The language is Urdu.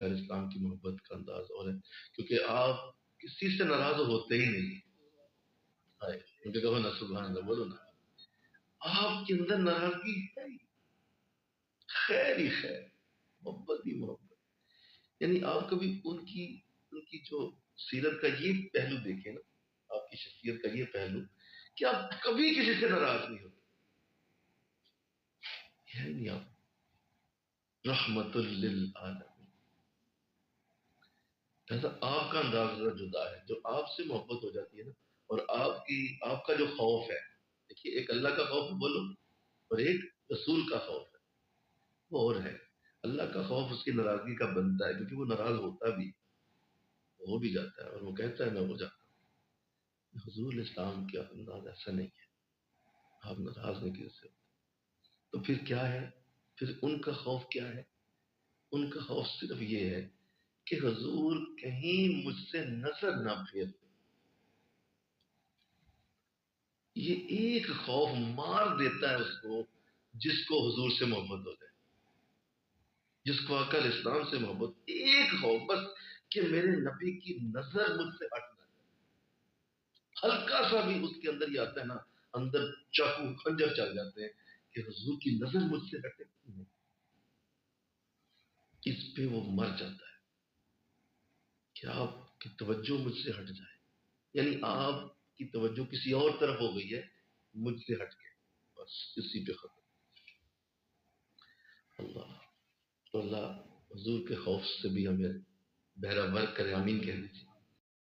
خیر اسلام کی محبت کا انداز اور ہے، کیونکہ آپ کسی سے ناراض ہوتے ہی نہیں. ہائے، کیونکہ کہو نا سبحان اللہ، بولو نا، آپ کے اندر ناراضگی ہے ہی، خیر ہی خیر، محبت ہی محبت. یعنی آپ کبھی ان کی جو سیرت کا یہ پہلو دیکھیں نا، آپ کی شخصیت کا یہ پہلو کہ آپ کبھی کسی سے ناراض نہیں ہوتے. ہے نہیں آپ رحمت للعالمین. لہذا آپ کا انداز ذرا جدا ہے. جو آپ سے محبت ہو جاتی ہے نا، اور آپ کا جو خوف ہے، دیکھیے ایک اللہ کا خوف بولو اور ایک رسول کا خوف ہے، وہ اور ہے. اللہ کا خوف اس کی ناراضگی کا بنتا ہے، کیونکہ وہ ناراض ہوتا بھی، ہو بھی جاتا ہے، اور وہ کہتا ہے میں ہو جاتا ہوں. حضور اسلام کا انداز ایسا نہیں ہے، آپ ناراض نہیں کر سکتے. تو پھر کیا ہے؟ پھر ان کا خوف کیا ہے؟ ان کا خوف صرف یہ ہے کہ حضور کہیں مجھ سے نظر نہ پھیر. یہ ایک خوف مار دیتا ہے اس کو، جس کو حضور سے محبت ہو جائے، جس کو آقا علیہ السلام سے محبت، ایک خوف بس کہ میرے نبی کی نظر مجھ سے ہٹ نہ جائے. ہلکا سا بھی اس کے اندر یہ آتا ہے نا، اندر چاقو خنجر چل جاتے ہیں کہ حضور کی نظر مجھ سے ہٹے نہیں. اس پہ وہ مر جاتا ہے کہ آپ کی توجہ مجھ سے ہٹ جائے. یعنی آپ کی توجہ کسی اور طرف ہو گئی ہے، مجھ سے ہٹ کے، بس اسی پہ ختم. اللہ تو اللہ حضور کے خوف سے بھی ہمیں بہرہ ور کرے. آمین کہہ دیجیے.